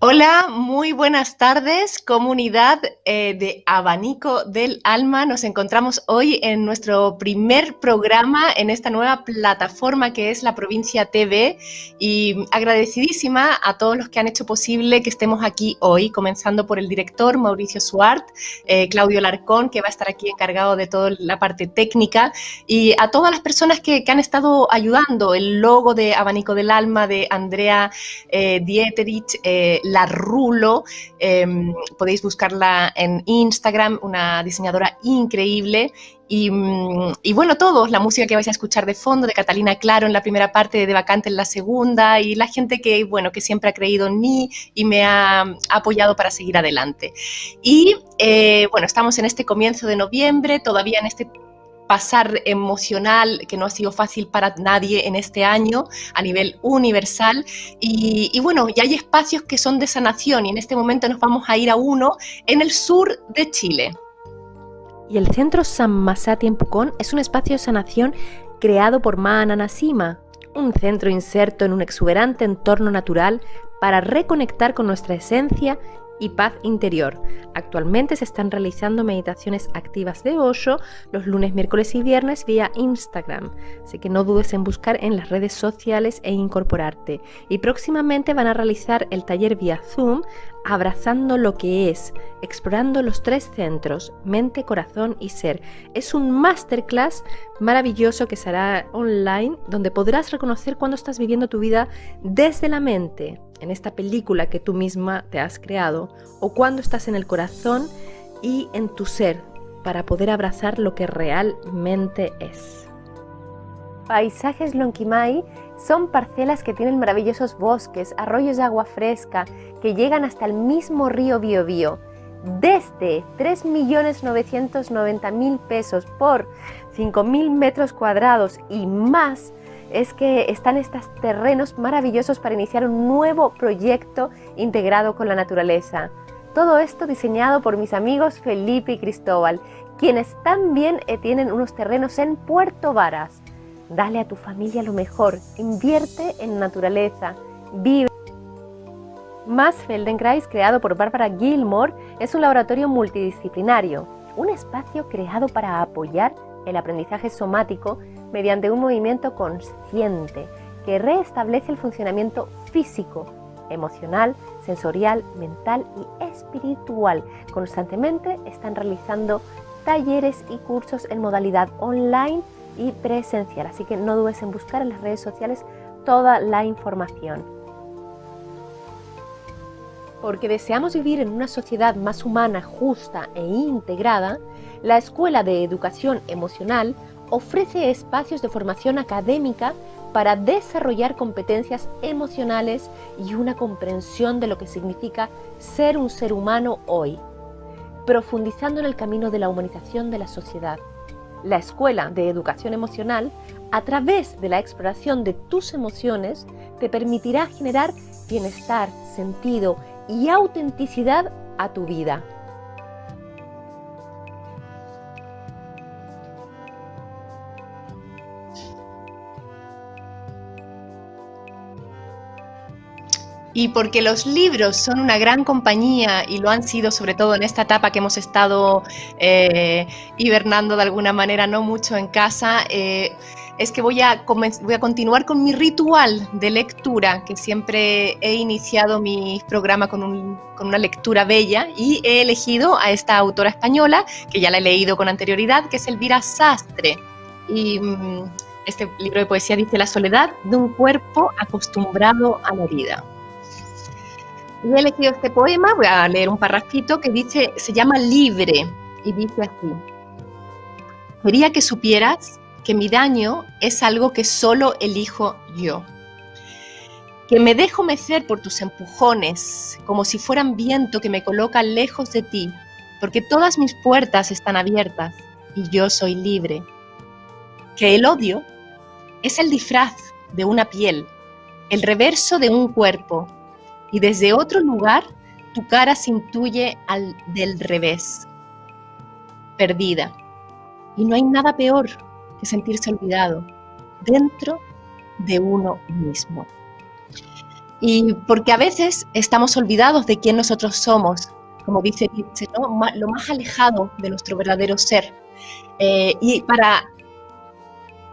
Hola, muy buenas tardes, comunidad de Abanico del Alma. Nos encontramos hoy en nuestro primer programa en esta nueva plataforma que es la Provincia TV y agradecidísima a todos los que han hecho posible que estemos aquí hoy, comenzando por el director Mauricio Suart, Claudio Larcón, que va a estar aquí encargado de toda la parte técnica, y a todas las personas que han estado ayudando. El logo de Abanico del Alma de Andrea Dieterich, la Rulo, podéis buscarla en Instagram, una diseñadora increíble. Y bueno, todos, la música que vais a escuchar de fondo, de Catalina Claro en la primera parte, de Vacante en la segunda, y la gente que, bueno, que siempre ha creído en mí y me ha apoyado para seguir adelante. Y bueno, estamos en este comienzo de noviembre, todavía en este pasar emocional que no ha sido fácil para nadie en este año a nivel universal y bueno, ya hay espacios que son de sanación y en este momento nos vamos a ir a uno en el sur de Chile. Y el Centro San Masati en Pucón es un espacio de sanación creado por Maana Nasima, un centro inserto en un exuberante entorno natural para reconectar con nuestra esencia y paz interior. Actualmente se están realizando meditaciones activas de Osho los lunes, miércoles y viernes vía Instagram, así que no dudes en buscar en las redes sociales e incorporarte. Y próximamente van a realizar el taller vía Zoom Abrazando lo que es, explorando los 3 centros, mente, corazón y ser. Es un masterclass maravilloso que será online, donde podrás reconocer cuando estás viviendo tu vida desde la mente, en esta película que tú misma te has creado, o cuando estás en el corazón y en tu ser, para poder abrazar lo que realmente es. Paisajes Lonquimay son parcelas que tienen maravillosos bosques, arroyos de agua fresca, que llegan hasta el mismo río Biobío. Desde 3.990.000 pesos por 5.000 metros cuadrados y más, es que están estos terrenos maravillosos para iniciar un nuevo proyecto integrado con la naturaleza. Todo esto diseñado por mis amigos Felipe y Cristóbal, quienes también tienen unos terrenos en Puerto Varas. Dale a tu familia lo mejor, invierte en naturaleza, vive. Más Feldenkrais, creado por Barbara Gilmore, es un laboratorio multidisciplinario, un espacio creado para apoyar el aprendizaje somático mediante un movimiento consciente que restablece el funcionamiento físico, emocional, sensorial, mental y espiritual. Constantemente están realizando talleres y cursos en modalidad online y presencial, así que no dudes en buscar en las redes sociales toda la información. Porque deseamos vivir en una sociedad más humana, justa e integrada, la Escuela de Educación Emocional ofrece espacios de formación académica para desarrollar competencias emocionales y una comprensión de lo que significa ser un ser humano hoy, profundizando en el camino de la humanización de la sociedad. La Escuela de Educación Emocional, a través de la exploración de tus emociones, te permitirá generar bienestar, sentido y autenticidad a tu vida. Y porque los libros son una gran compañía y lo han sido sobre todo en esta etapa que hemos estado hibernando de alguna manera, no mucho en casa, es que voy a continuar con mi ritual de lectura, que siempre he iniciado mi programa con una lectura bella y he elegido a esta autora española, que ya la he leído con anterioridad, que es Elvira Sastre. Y este libro de poesía dice: La soledad de un cuerpo acostumbrado a la vida. Y he elegido este poema, voy a leer un parrafito que dice, se llama Libre, y dice así: quería que supieras que mi daño es algo que solo elijo yo, que me dejo mecer por tus empujones, como si fueran viento que me coloca lejos de ti, porque todas mis puertas están abiertas y yo soy libre, que el odio es el disfraz de una piel, el reverso de un cuerpo, y desde otro lugar tu cara se intuye al del revés, perdida. Y no hay nada peor que sentirse olvidado dentro de uno mismo. Y porque a veces estamos olvidados de quién nosotros somos, como dice Nietzsche, ¿no? Lo más alejado de nuestro verdadero ser. Y para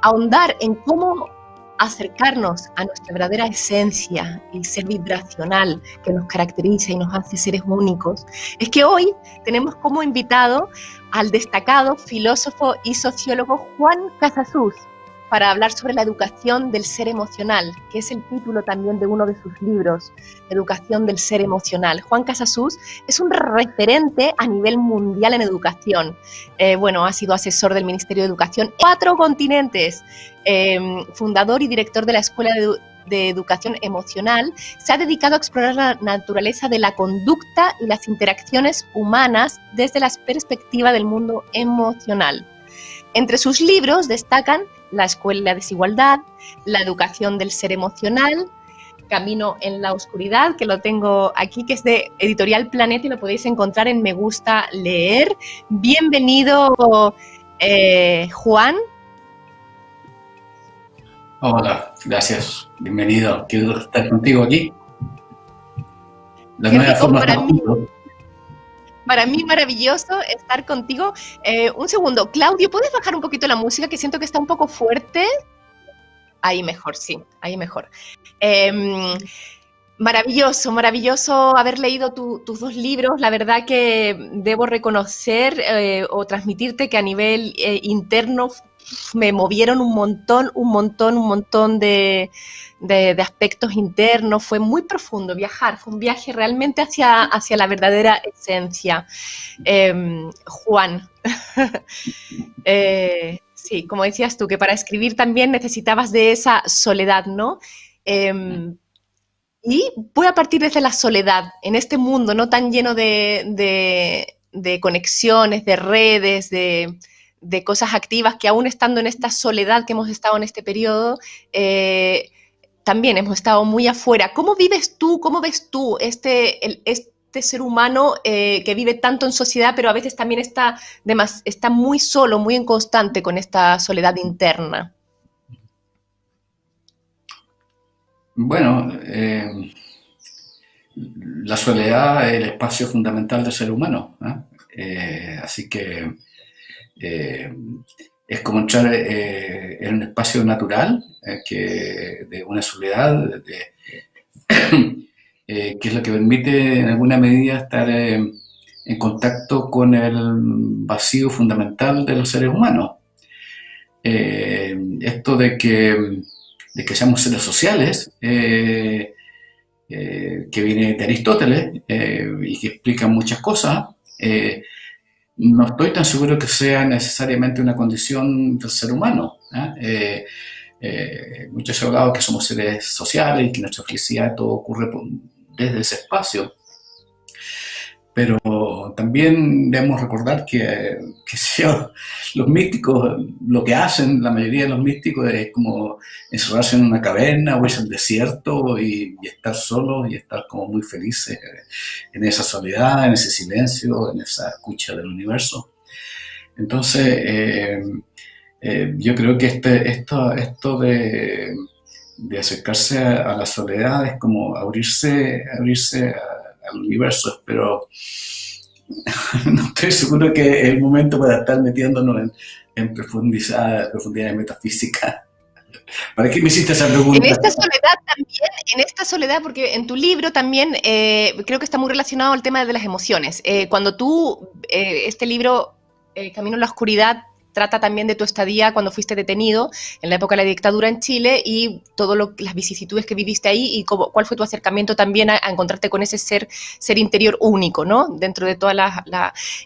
ahondar en cómo acercarnos a nuestra verdadera esencia y ser vibracional que nos caracteriza y nos hace seres únicos, es que hoy tenemos como invitado al destacado filósofo y sociólogo Juan Casasus para hablar sobre la educación del ser emocional, que es el título también de uno de sus libros, Educación del ser emocional. Juan Casasus es un referente a nivel mundial en educación. Bueno, ha sido asesor del Ministerio de Educación en 4 continentes, fundador y director de la Escuela de Educación Emocional. Se ha dedicado a explorar la naturaleza de la conducta y las interacciones humanas desde la perspectiva del mundo emocional. Entre sus libros destacan La Escuela de la Desigualdad, La Educación del Ser Emocional, Camino en la Oscuridad, que lo tengo aquí, que es de Editorial Planeta y lo podéis encontrar en Me Gusta Leer. Bienvenido, Juan. Hola, gracias, bienvenido. Quiero estar contigo aquí. La Qué nueva rico forma para mí. de... Para mí maravilloso estar contigo. Un segundo, Claudio, ¿puedes bajar un poquito la música? Que siento que está un poco fuerte. Ahí mejor, sí, ahí mejor. Maravilloso, maravilloso haber leído tus 2 libros. La verdad que debo reconocer o transmitirte que a nivel interno me movieron un montón de aspectos internos. Fue muy profundo viajar, fue un viaje realmente hacia la verdadera esencia. Juan, sí, como decías tú, que para escribir también necesitabas de esa soledad, ¿no? Y voy a partir desde la soledad, en este mundo no tan lleno de conexiones, de redes, de cosas activas, que aún estando en esta soledad que hemos estado en este periodo, también hemos estado muy afuera. ¿Cómo vives tú, cómo ves tú este ser humano que vive tanto en sociedad, pero a veces también está muy solo, muy inconstante con esta soledad interna? Bueno, la soledad es el espacio fundamental del ser humano, ¿eh? Así que es como entrar en un espacio natural de una soledad que es lo que permite en alguna medida estar en contacto con el vacío fundamental de los seres humanos. Esto de que seamos seres sociales, que viene de Aristóteles y que explica muchas cosas, no estoy tan seguro que sea necesariamente una condición del ser humano. Muchos han hablado que somos seres sociales y que nuestra felicidad todo ocurre desde ese espacio. Pero también debemos recordar que los místicos, lo que hacen la mayoría de los místicos es como encerrarse en una caverna o irse al desierto y estar solos y estar como muy felices en esa soledad, en ese silencio, en esa escucha del universo. Entonces, yo creo que esto de acercarse a la soledad es como abrirse al universo, pero no estoy seguro que es el momento para estar metiéndonos en profundidades metafísicas. ¿Para qué me hiciste esa pregunta? En esta soledad, porque en tu libro también creo que está muy relacionado al tema de las emociones. Cuando tú, este libro, Camino en la Oscuridad, trata también de tu estadía cuando fuiste detenido en la época de la dictadura en Chile y todas las vicisitudes que viviste ahí y cuál fue tu acercamiento también a encontrarte con ese ser interior único, ¿no? Dentro de todas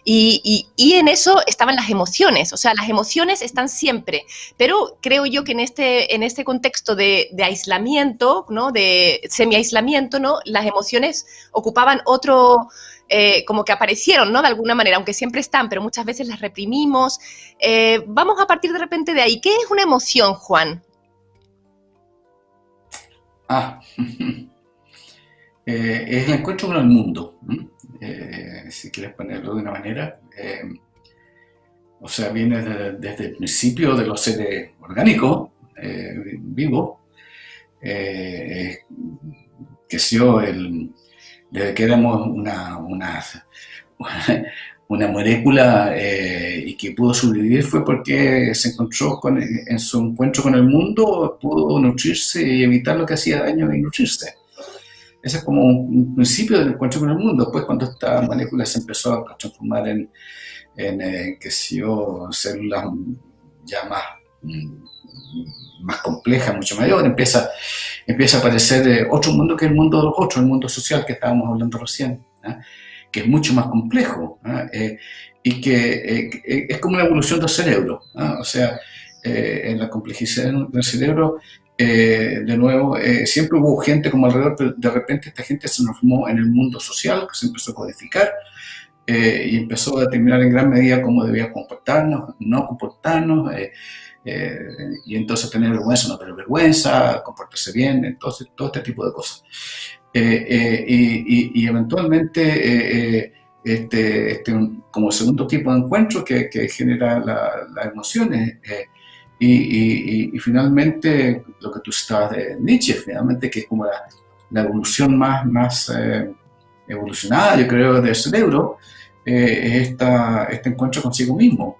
y en eso estaban las emociones, o sea, las emociones están siempre, pero creo yo que en este contexto de aislamiento, ¿no? De semi-aislamiento, ¿no? Las emociones ocupaban otro... como que aparecieron, ¿no? De alguna manera, aunque siempre están, pero muchas veces las reprimimos. Vamos a partir de repente de ahí. ¿Qué es una emoción, Juan? Es el encuentro con el mundo, si quieres ponerlo de una manera. O sea, viene desde el principio de los seres orgánicos, vivos, que que sé yo, desde que éramos una molécula y que pudo sobrevivir fue porque se encontró en su encuentro con el mundo, pudo nutrirse y evitar lo que hacía daño y nutrirse. Ese es como un principio del encuentro con el mundo. Después, cuando esta molécula se empezó a transformar en qué sé yo, células ya más complejas, mucho mayor, empieza a aparecer otro mundo que es el mundo de los otros, el mundo social que estábamos hablando recién, que es mucho más complejo, y que es como una evolución del cerebro, o sea, en la complejidad del cerebro, de nuevo, siempre hubo gente como alrededor, pero de repente esta gente se transformó en el mundo social, que se empezó a codificar, y empezó a determinar en gran medida cómo debía comportarnos, no comportarnos, y entonces tener vergüenza, no tener vergüenza, comportarse bien, entonces todo este tipo de cosas. Y eventualmente como segundo tipo de encuentro que genera las emociones, y finalmente lo que tú citabas de Nietzsche, finalmente, que es como la evolución más evolucionada, yo creo, del cerebro, es este encuentro consigo mismo.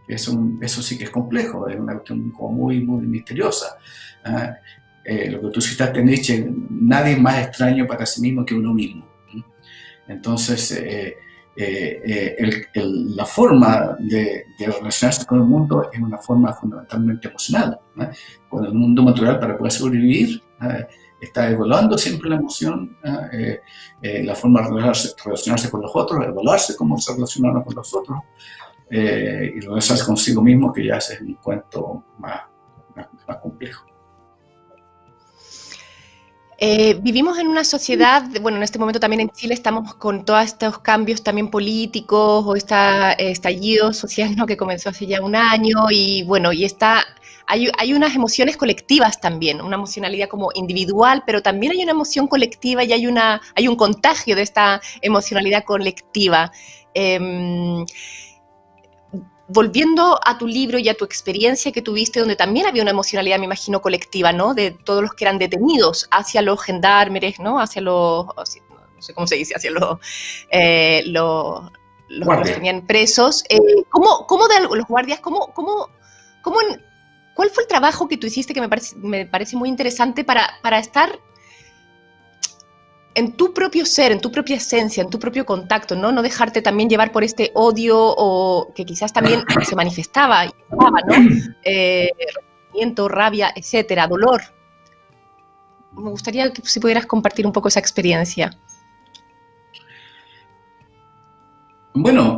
Eso sí que es complejo, es una cuestión como muy, muy misteriosa. Lo que tú citaste en Nietzsche, nadie es más extraño para sí mismo que uno mismo. Entonces, la forma de relacionarse con el mundo es una forma fundamentalmente emocional. Con el mundo natural, para poder sobrevivir, está evaluando siempre la emoción, la forma de relacionarse con los otros, evaluarse cómo se relacionan con los otros, y relacionarse consigo mismo, que ya es un cuento más complejo. Vivimos en una sociedad, bueno, en este momento también en Chile estamos con todos estos cambios también políticos o este estallido social, ¿no?, que comenzó hace ya un año, y bueno, hay unas emociones colectivas también, una emocionalidad como individual, pero también hay una emoción colectiva y hay un contagio de esta emocionalidad colectiva. Volviendo a tu libro y a tu experiencia que tuviste, donde también había una emocionalidad, me imagino, colectiva, ¿no?, de todos los que eran detenidos hacia los gendarmes, ¿no?, no sé cómo se dice, hacia los que los tenían presos. ¿Cómo de los guardias, cuál fue el trabajo que tú hiciste, que me parece muy interesante para estar en tu propio ser, en tu propia esencia, en tu propio contacto, ¿no? No dejarte también llevar por este odio, o que quizás también se manifestaba, ¿no? Resentimiento, rabia, etcétera, dolor. Me gustaría que si pudieras compartir un poco esa experiencia. Bueno,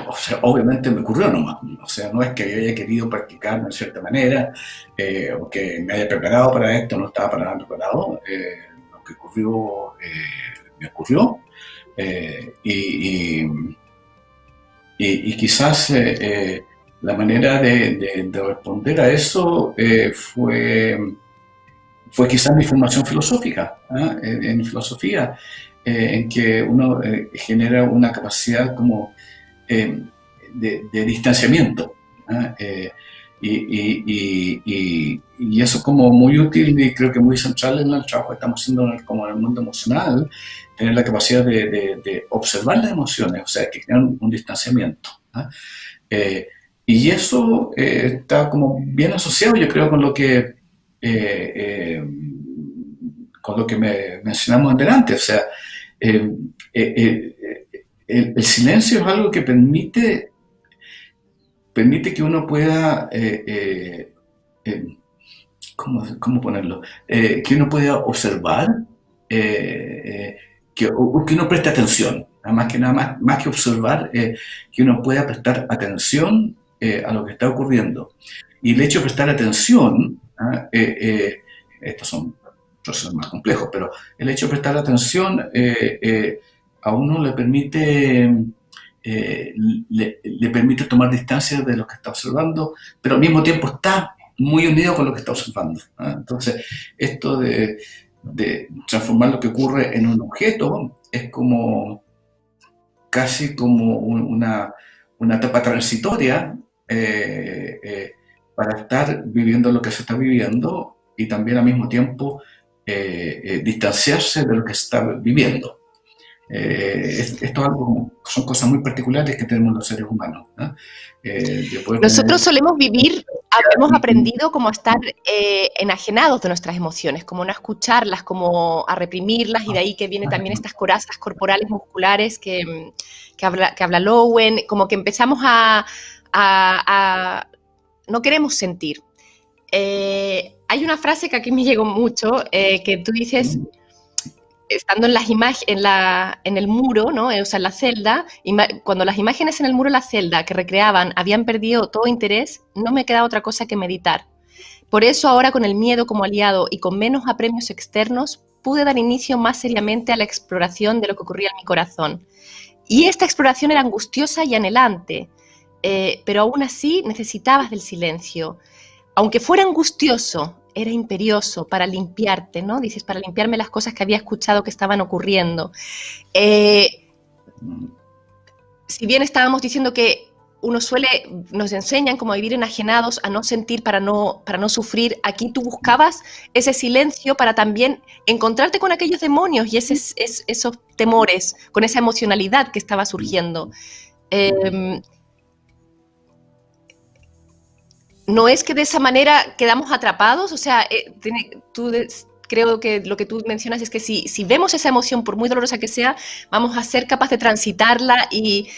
o sea, obviamente me ocurrió nomás, o sea, no es que yo haya querido practicarme de cierta manera, o que me haya preparado para esto, no estaba para nada preparado, lo que ocurrió, me ocurrió, y quizás la manera de responder a eso fue quizás mi formación filosófica, en filosofía, en que uno genera una capacidad como de distanciamiento, y eso es como muy útil y creo que muy central en el trabajo que estamos haciendo como en el mundo emocional, tener la capacidad de observar las emociones, o sea, que generan un distanciamiento. Y eso está como bien asociado, yo creo, con lo que mencionamos antes, o sea, el silencio es algo que permite que uno pueda, ¿cómo ponerlo? Que uno pueda observar, que uno preste atención, más que observar, que uno pueda prestar atención a lo que está ocurriendo. Y el hecho de prestar atención, estos son procesos más complejos, pero el hecho de prestar atención a uno le permite tomar distancia de lo que está observando, pero al mismo tiempo está muy unido con lo que está observando. Entonces, esto de transformar lo que ocurre en un objeto es como casi como una etapa transitoria para estar viviendo lo que se está viviendo y también al mismo tiempo distanciarse de lo que se está viviendo. Esto es algo, son cosas muy particulares que tenemos los seres humanos, ¿no? Nosotros solemos vivir, hemos aprendido como a estar enajenados de nuestras emociones, como no a escucharlas, como a reprimirlas, y de ahí que vienen también estas corazas corporales musculares que habla Lowen, como que empezamos a no queremos sentir. Hay una frase que aquí me llegó mucho, que tú dices, estando en las en el muro, ¿no? O sea, en la celda, cuando las imágenes en el muro de la celda que recreaban habían perdido todo interés, no me quedaba otra cosa que meditar. Por eso ahora, con el miedo como aliado y con menos apremios externos, pude dar inicio más seriamente a la exploración de lo que ocurría en mi corazón. Y esta exploración era angustiosa y anhelante, pero aún así necesitabas del silencio. Aunque fuera angustioso, era imperioso para limpiarte, ¿no? Dices, para limpiarme las cosas que había escuchado que estaban ocurriendo. Si bien estábamos diciendo que nos enseñan como a vivir enajenados, a no sentir para no sufrir, aquí tú buscabas ese silencio para también encontrarte con aquellos demonios y esos temores, con esa emocionalidad que estaba surgiendo. No es que de esa manera quedamos atrapados, o sea, creo que lo que tú mencionas es que si vemos esa emoción, por muy dolorosa que sea, vamos a ser capaces de transitarla y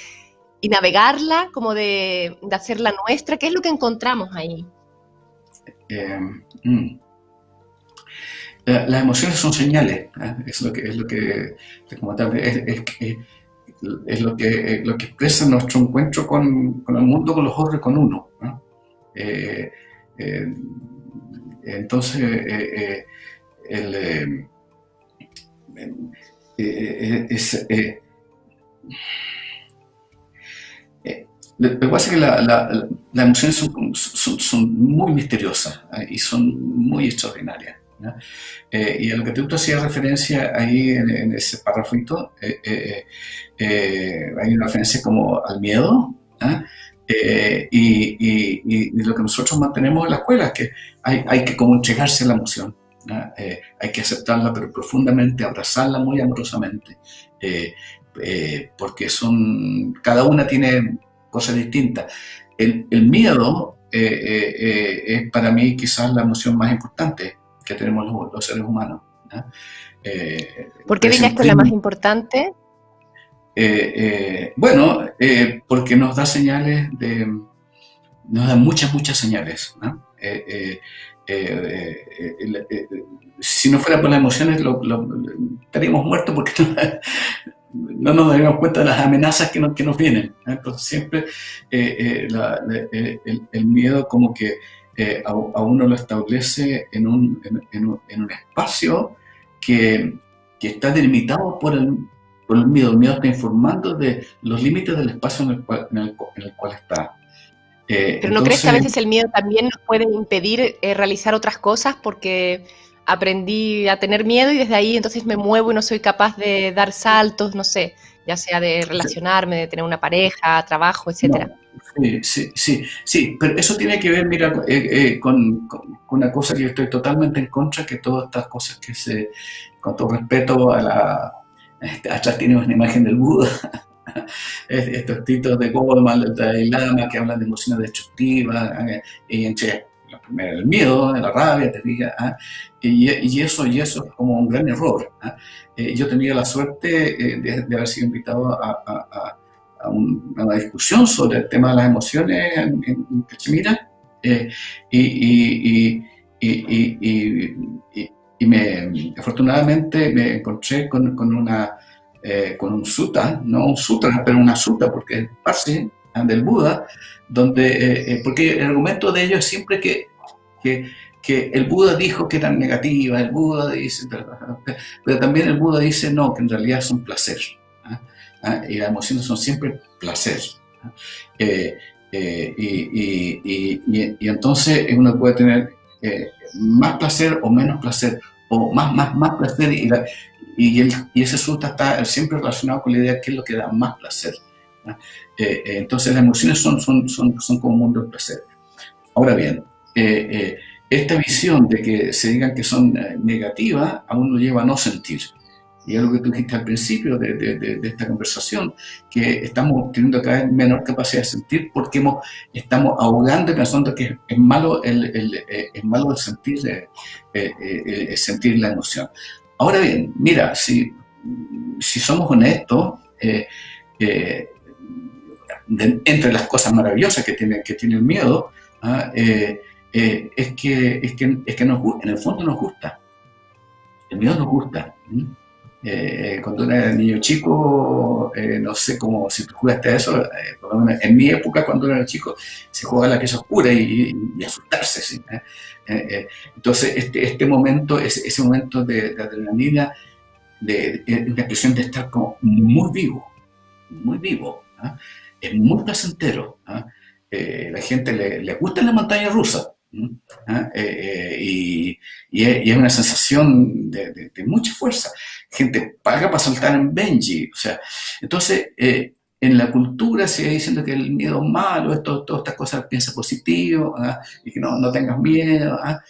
navegarla, como de hacerla nuestra. ¿Qué es lo que encontramos ahí? Las emociones son señales, ¿eh? Es lo que es lo que expresa nuestro encuentro con el mundo, con los otros y con uno, ¿no? Entonces, lo que pasa es que las emociones son muy misteriosas, ¿eh? Y son muy extraordinarias, ¿no? Y a lo que tú hacías referencia ahí en ese párrafito, hay una referencia como al miedo, ¿eh? Y lo que nosotros mantenemos en la escuela es que hay que como entregarse a la emoción, ¿no? Hay que aceptarla pero profundamente, abrazarla muy amorosamente, porque cada una tiene cosas distintas. El miedo es para mí quizás la emoción más importante que tenemos los seres humanos, ¿no? ¿Por qué dirías que es la más importante? Bueno, porque nos da señales nos da muchas señales, ¿no? Si no fuera por las emociones estaríamos muertos porque no nos daríamos cuenta de las amenazas que nos vienen, ¿no? Entonces siempre el miedo como que a uno lo establece en un espacio que está delimitado por el miedo. El miedo está informando de los límites del espacio en el cual está. Pero ¿no crees que a veces el miedo también nos puede impedir realizar otras cosas? Porque aprendí a tener miedo y desde ahí entonces me muevo y no soy capaz de dar saltos, no sé, ya sea de relacionarme, de tener una pareja, trabajo, etcétera. No, sí, pero eso tiene que ver, mira, con una cosa que yo estoy totalmente en contra, que todas estas cosas con todo respeto atrás tiene una imagen del Buda, estos títulos de Goldman, del Dalai Lama, que hablan de emociones destructivas, y entre la primera el miedo, la rabia, te diga, y eso es como un gran error. Yo tenía la suerte de haber sido invitado a una discusión sobre el tema de las emociones en Cachemira, afortunadamente me encontré con un sutta, no un sutra, pero una sutta, porque es Parsi, del Buda, donde, porque el argumento de ellos es siempre que el Buda dijo que eran negativas, el Buda dice, pero también el Buda dice no, que en realidad son placer, y las emociones son siempre placer. Y entonces uno puede tener más placer o menos placer, o más placer, y ese sutta está siempre relacionado con la idea de qué es lo que da más placer. ¿ah? Entonces las emociones son como un mundo del placer. Ahora bien, esta visión de que se digan que son negativas a uno lleva a no sentir. Y es lo que tú dijiste al principio de esta conversación, que estamos teniendo cada vez menor capacidad de sentir porque estamos ahogando y pensando que es malo es malo el sentir la emoción. Ahora bien, mira, si somos honestos, entre las cosas maravillosas que tiene el miedo, ¿ah? Es que en el fondo nos gusta. El miedo nos gusta. Cuando era niño chico, no sé cómo si tú jugaste a eso, por lo menos en mi época, cuando era chico, se jugaba a la pieza oscura y asustarse. ¿Sí? Entonces, este momento, ese momento de adrenalina, de una expresión de estar como muy vivo. ¿Ah? Es muy placentero. ¿Ah? La gente le gusta la montaña rusa. ¿Ah? Y es una sensación de mucha fuerza. Gente paga para saltar en Benji. O sea, entonces, en la cultura se va diciendo que el miedo es malo, todas estas cosas, piensa positivo, ¿ah? Y que no tengas miedo. ¿Ah?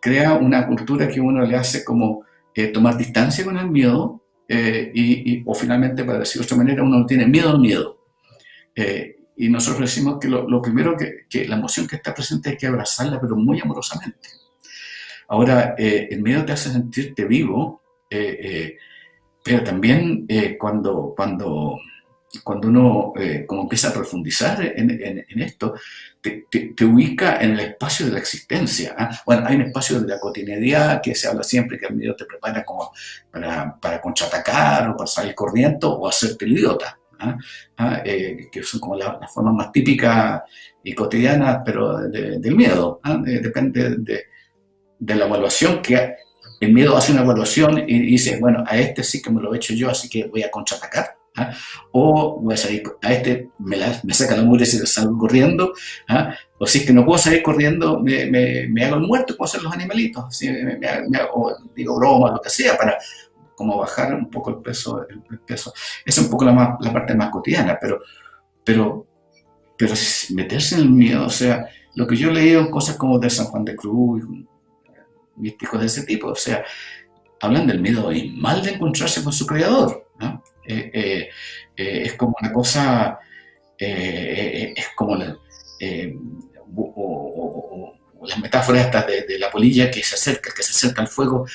Crea una cultura que uno le hace como tomar distancia con el miedo, o finalmente, para decir de otra manera, uno no tiene miedo al miedo. Y nosotros decimos que lo primero que la emoción que está presente hay que abrazarla, pero muy amorosamente. Ahora, el miedo te hace sentirte vivo, pero también cuando uno como empieza a profundizar en esto, te ubica en el espacio de la existencia. ¿Ah? Bueno, hay un espacio de la cotidianidad que se habla siempre, que el miedo te prepara como para contraatacar o para salir corriendo o hacerte el idiota. ¿Ah? Que son como las formas más típicas y cotidianas, pero del miedo. ¿Ah? Depende de la evaluación, que el miedo hace una evaluación y dice, bueno, a este sí que me lo he hecho yo, así que voy a contraatacar. ¿Ah? O voy a salir, a este me saca la mugre y salgo corriendo. ¿Ah? O si es que no puedo salir corriendo, me hago el muerto, como hacen los animalitos. ¿Sí? O digo broma, lo que sea, para como bajar un poco el peso. Esa es un poco la parte más cotidiana, pero meterse en el miedo, o sea, lo que yo he leído, cosas como de San Juan de Cruz, místicos de ese tipo, o sea, hablan del miedo abismal de encontrarse con su creador, ¿no? Es como una cosa, es como las metáforas estas de la polilla que se acerca al fuego,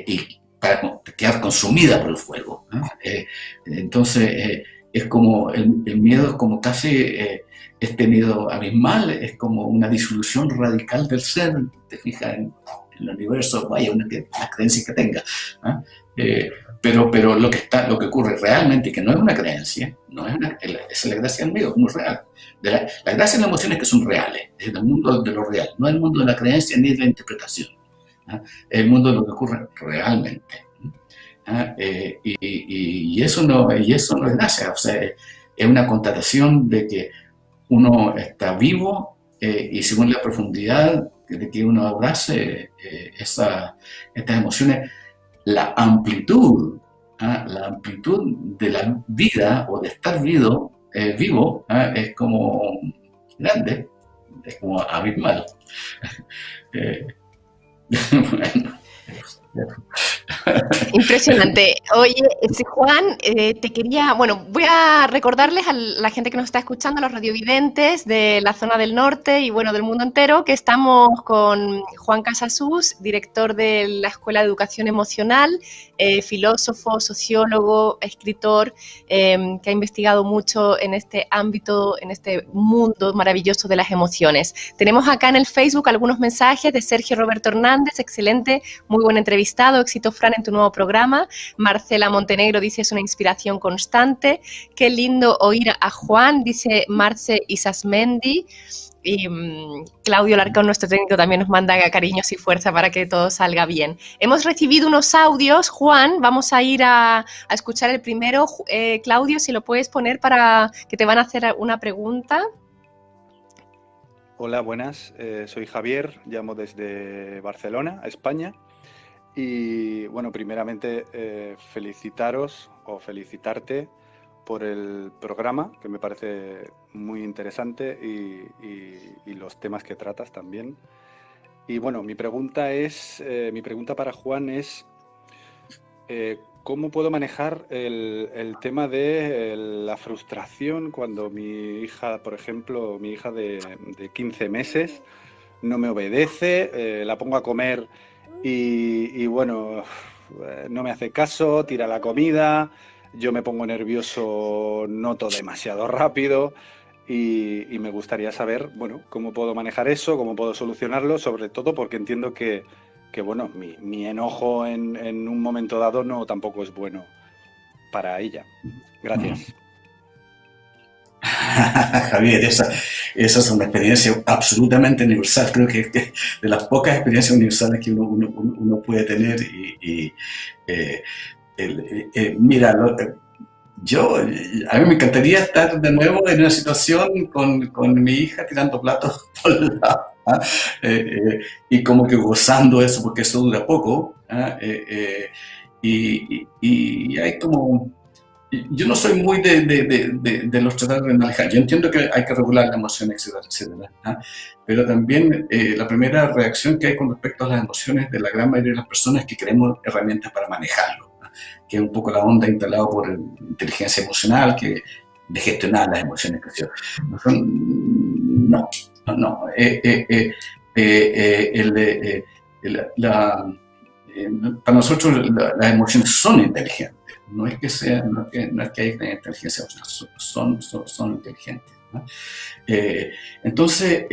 y para quedar consumida por el fuego, ¿no? Entonces, es como el miedo es como casi este miedo abismal, es como una disolución radical del ser, te fijas en el universo, vaya, las creencias que tenga. ¿Eh? Pero lo que ocurre realmente, que no es una creencia, es la gracia del miedo, es muy real. La gracia de las emociones que son reales, es el mundo de lo real, no el mundo de la creencia ni de la interpretación. Es el mundo de lo que ocurre realmente. Y eso no es gracia, o sea, es una constatación de que uno está vivo, y según la profundidad de que uno abrace estas emociones, la amplitud de la vida o de estar vivo, es como grande, es como abismal. Bueno. Impresionante. Oye, Juan, te quería, bueno, voy a recordarles a la gente que nos está escuchando, a los radiovidentes de la zona del norte y bueno, del mundo entero, que estamos con Juan Casasus, director de la Escuela de Educación Emocional, filósofo, sociólogo, escritor, que ha investigado mucho en este ámbito, en este mundo maravilloso de las emociones. Tenemos acá en el Facebook algunos mensajes de Sergio Roberto Hernández, excelente, muy buen entrevistado, éxito Fran en tu nuevo programa. Marcela Montenegro dice, es una inspiración constante. Qué lindo oír a Juan, dice Marce Isasmendi. Y Claudio Larcón, nuestro técnico, también nos manda cariños y fuerza para que todo salga bien. Hemos recibido unos audios, Juan, vamos a ir a escuchar el primero. Claudio, si lo puedes poner para que te van a hacer una pregunta. Hola, buenas. Soy Javier, llamo desde Barcelona, España. Y bueno, primeramente felicitaros o felicitarte por el programa, que me parece muy interesante, y los temas que tratas también. Y bueno, mi pregunta para Juan es, ¿cómo puedo manejar el tema de la frustración cuando mi hija, por ejemplo, mi hija de 15 meses, no me obedece, la pongo a comer y bueno, no me hace caso, tira la comida, yo me pongo nervioso, noto demasiado rápido y me gustaría saber, bueno, cómo puedo manejar eso, cómo puedo solucionarlo, sobre todo porque entiendo que bueno, mi enojo en un momento dado no tampoco es bueno para ella. Gracias. Javier, esa es una experiencia absolutamente universal. Creo que de las pocas experiencias universales que uno puede tener. Eh, Mira, a mí me encantaría estar de nuevo en una situación con mi hija tirando platos por el lado, ¿ah? Y como que gozando eso, porque eso dura poco, ¿ah? Y hay como... Yo no soy muy de los tratar de manejar. Yo entiendo que hay que regular la emoción, etcétera, etcétera, ¿ah? Pero también la primera reacción que hay con respecto a las emociones de la gran mayoría de las personas es que queremos herramientas para manejarlo, ¿ah? Que es un poco la onda instalada por inteligencia emocional, de gestionar las emociones. No, no, no. Para nosotros las emociones son inteligentes. No es que haya inteligencia, son inteligentes, ¿no? Entonces,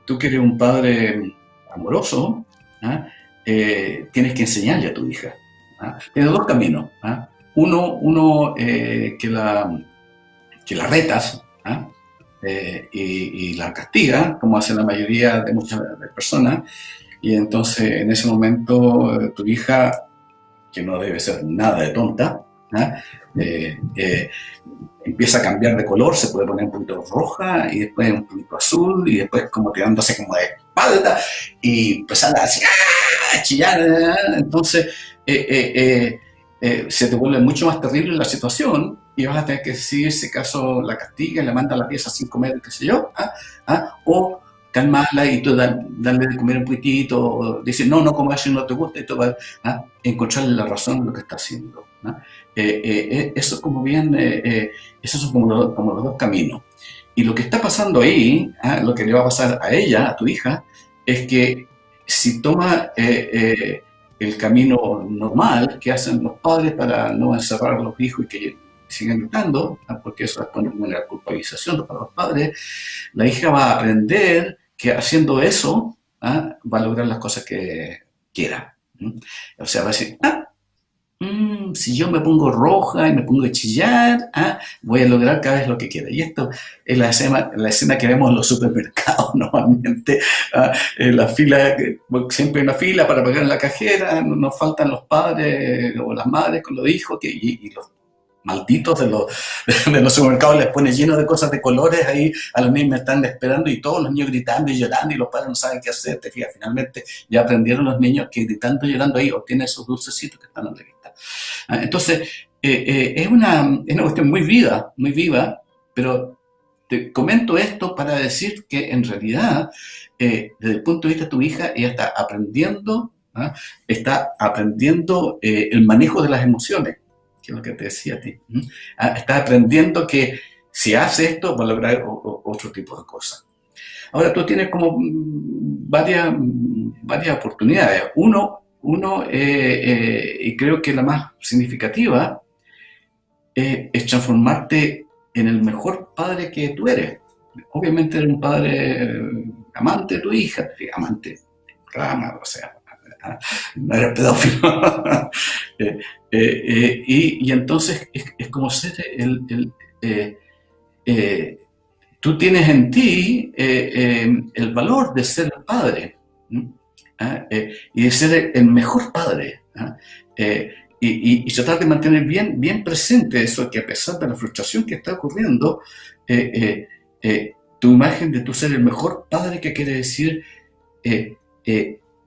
tú que eres un padre amoroso, ¿ah? Tienes que enseñarle a tu hija, ¿ah? Tienes dos caminos, ¿ah? Uno que la retas, ¿ah? Y la castiga, como hace la mayoría de muchas personas, y entonces en ese momento tu hija, que no debe ser nada de tonta, ¿ah? Empieza a cambiar de color, se puede poner un poquito roja y después un poquito azul y después como tirándose como de espalda y empezar a chillar, entonces se te vuelve mucho más terrible la situación y vas a tener que decidir si acaso la castiga y la manda a la pieza sin comer, qué sé yo, o calmarla y tú darle de comer un poquitito, o decir, no como eso no te gusta, y tú vas a encontrarle la razón en lo que está haciendo, ¿no? Eso como bien, esos son como los dos caminos. Y lo que está pasando ahí, lo que le va a pasar a ella, a tu hija, es que si toma el camino normal que hacen los padres para no encerrar a los hijos y que sigan gritando, porque eso es poner una culpabilización para los padres, la hija va a aprender que haciendo eso va a lograr las cosas que quiera. O sea, va a decir, si yo me pongo roja y me pongo a chillar, voy a lograr cada vez lo que quiera. Y esto es la escena que vemos en los supermercados normalmente. La fila, siempre hay una fila para pagar en la cajera, nos faltan los padres o las madres con los hijos y los malditos de los supermercados les ponen llenos de cosas de colores ahí, a los niños están esperando y todos los niños gritando y llorando y los padres no saben qué hacer. Te fijas, finalmente ya aprendieron los niños que gritando y llorando ahí obtienen esos dulcecitos que están en la lista. Entonces, es una cuestión muy viva, pero te comento esto para decir que en realidad, desde el punto de vista de tu hija, ella está aprendiendo el manejo de las emociones, que es lo que te decía a ti. Estás aprendiendo que si hace esto va a lograr otro tipo de cosas. Ahora tú tienes como varias oportunidades. Uno y creo que la más significativa es transformarte en el mejor padre que tú eres. Obviamente eres un padre amante de tu hija, amante, rama, o sea, no eres pedófilo. Y entonces es como ser tú tienes en ti el valor de ser padre, y de ser el mejor padre, y tratar de mantener bien presente eso, que a pesar de la frustración que está ocurriendo, tu imagen de tú ser el mejor padre, que quiere decir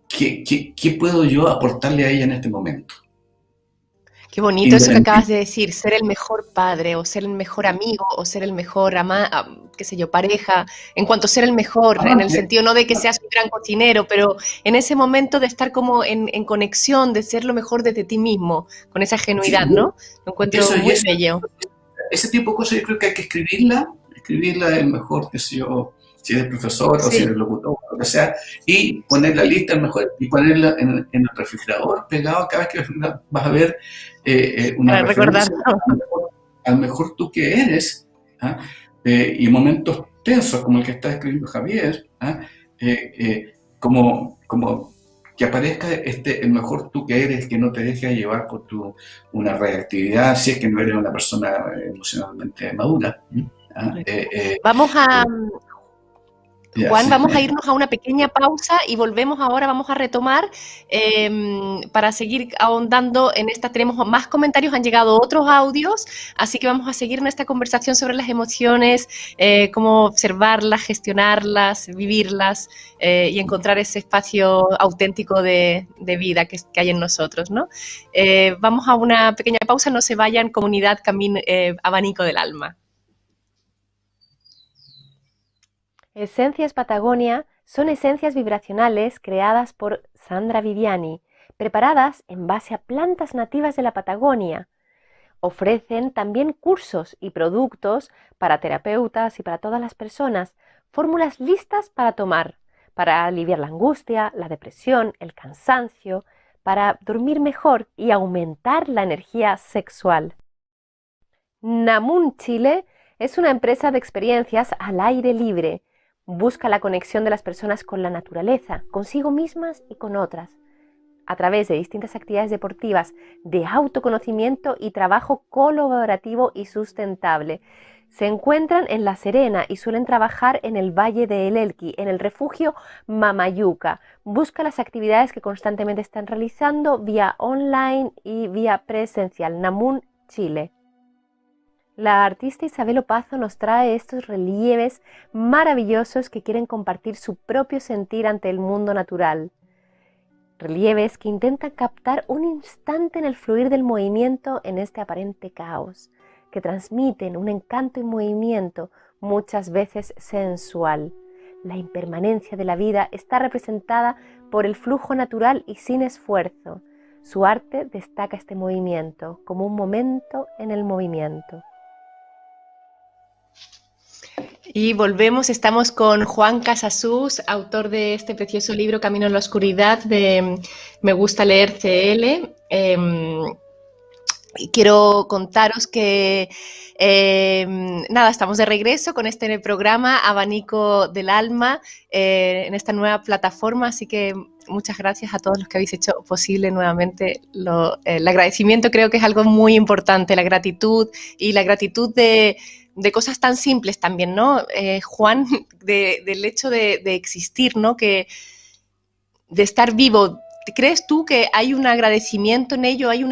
¿qué puedo yo aportarle a ella en este momento? Qué bonito eso que acabas de decir, ser el mejor padre o ser el mejor amigo o ser el mejor qué sé yo, pareja, en cuanto a ser el mejor, en el sentido no de que seas un gran cocinero, pero en ese momento de estar como en conexión, de ser lo mejor desde ti mismo, con esa genuidad, sí, ¿no? Lo encuentro muy bello. Ese tipo de cosas yo creo que hay que escribirla es mejor, que si yo, si eres profesor o si eres locutor, lo que sea, y poner la lista mejor y ponerla en el refrigerador pegado cada vez que vas a ver una para referencia al mejor tú que eres, ¿ah? Y momentos tensos como el que está escribiendo Javier, ¿ah? Como que aparezca el mejor tú que eres, que no te deje llevar por una reactividad, si es que no eres una persona emocionalmente madura. ¿Ah? Vamos a... Juan, vamos a irnos a una pequeña pausa y volvemos ahora, vamos a retomar para seguir ahondando en esta. Tenemos más comentarios, han llegado otros audios, así que vamos a seguir en esta conversación sobre las emociones, cómo observarlas, gestionarlas, vivirlas y encontrar ese espacio auténtico de vida que hay en nosotros, ¿no? Vamos a una pequeña pausa, no se vayan, comunidad Camino, Abanico del Alma. Esencias Patagonia son esencias vibracionales creadas por Sandra Viviani, preparadas en base a plantas nativas de la Patagonia. Ofrecen también cursos y productos para terapeutas y para todas las personas, fórmulas listas para tomar, para aliviar la angustia, la depresión, el cansancio, para dormir mejor y aumentar la energía sexual. Namun Chile es una empresa de experiencias al aire libre. Busca la conexión de las personas con la naturaleza, consigo mismas y con otras, a través de distintas actividades deportivas, de autoconocimiento y trabajo colaborativo y sustentable. Se encuentran en La Serena y suelen trabajar en el Valle de El Elqui, en el refugio Mamayuca. Busca las actividades que constantemente están realizando vía online y vía presencial. Namun Chile. La artista Isabel Opazo nos trae estos relieves maravillosos que quieren compartir su propio sentir ante el mundo natural. Relieves que intentan captar un instante en el fluir del movimiento en este aparente caos, que transmiten un encanto y movimiento muchas veces sensual. La impermanencia de la vida está representada por el flujo natural y sin esfuerzo. Su arte destaca este movimiento como un momento en el movimiento. Y volvemos, estamos con Juan Casasus, autor de este precioso libro Camino en la Oscuridad de Me Gusta Leer CL. Quiero contaros que estamos de regreso con este programa Abanico del Alma en esta nueva plataforma, así que muchas gracias a todos los que habéis hecho posible nuevamente. El agradecimiento creo que es algo muy importante, la gratitud y la gratitud de cosas tan simples también, ¿no? Juan, del hecho de existir, ¿no? De estar vivo. ¿Crees tú que hay un agradecimiento en ello? ¿Hay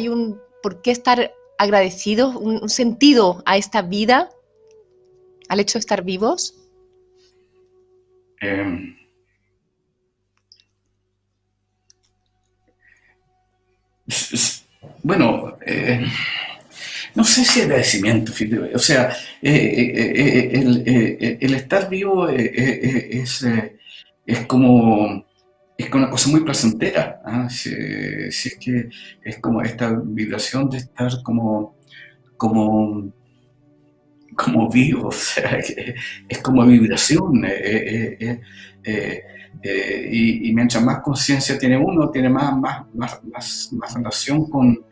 un por qué estar agradecidos? ¿Un sentido a esta vida? ¿Al hecho de estar vivos? Bueno, no sé si agradecimiento, o sea, el estar vivo es como una cosa muy placentera, ¿ah? Si es que es como esta vibración de estar como vivo, o sea, es como vibración, y mientras más conciencia tiene uno, tiene más relación con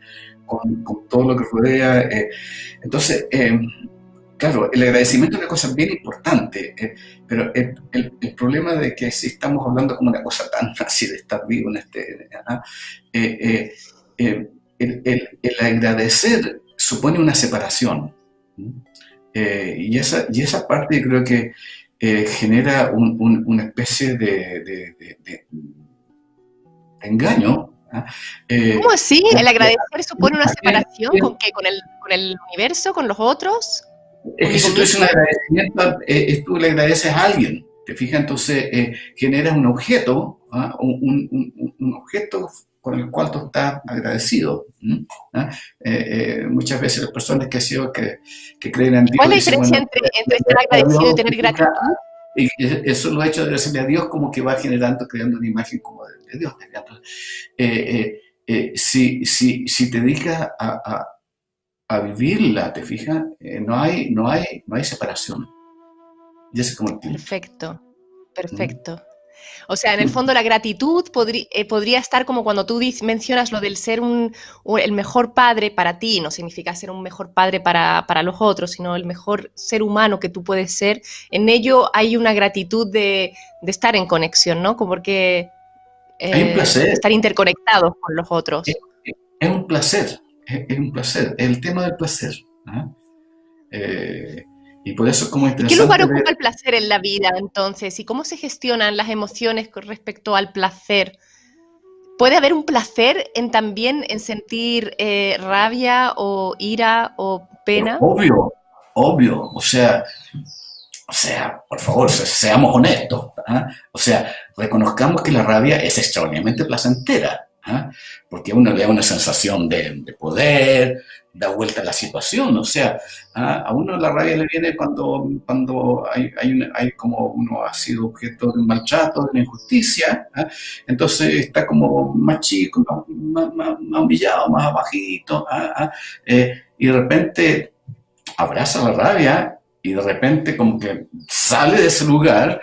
todo lo que rodea. Entonces, claro, el agradecimiento es una cosa bien importante, pero el problema de que si estamos hablando como una cosa tan así de estar vivo en el agradecer supone una separación. Y esa parte creo que genera una especie de engaño. ¿Cómo así? ¿El agradecer supone una separación? ¿Con qué? ¿Con el universo? ¿Con los otros? Es que si tú haces un agradecimiento, tú le agradeces a alguien, ¿te fijas? Entonces generas un objeto, un objeto con el cual tú estás agradecido. Muchas veces las personas que creen en Dios ¿Cuál es la dicen, diferencia bueno, entre ser agradecido y tener gratitud? y eso lo ha hecho de agradecerle a Dios como que va creando una imagen como de Dios. Si te dedicas a vivirla, ¿te fijas? No hay separación. Y ese es como el punto. Perfecto, perfecto. O sea, en el fondo la gratitud podría estar como cuando tú mencionas lo del ser el mejor padre para ti, no significa ser un mejor padre para los otros, sino el mejor ser humano que tú puedes ser. En ello hay una gratitud de estar en conexión, ¿no? Como porque Hay un placer. estar interconectados con los otros. Es un placer, es un placer, el tema del placer. Y por eso es como interesante. ¿Qué lugar ocupa el placer en la vida, entonces? ¿Y cómo se gestionan las emociones con respecto al placer? ¿Puede haber un placer también en sentir rabia o ira o pena? Obvio. O sea, por favor, seamos honestos. O sea, reconozcamos que la rabia es extraordinariamente placentera, porque a uno le da una sensación de poder, da vuelta a la situación. O sea, a uno la rabia le viene cuando hay como uno ha sido objeto de un maltrato, de una injusticia. Entonces está como más chico, más humillado, más abajito. Y de repente abraza la rabia y de repente como que sale de ese lugar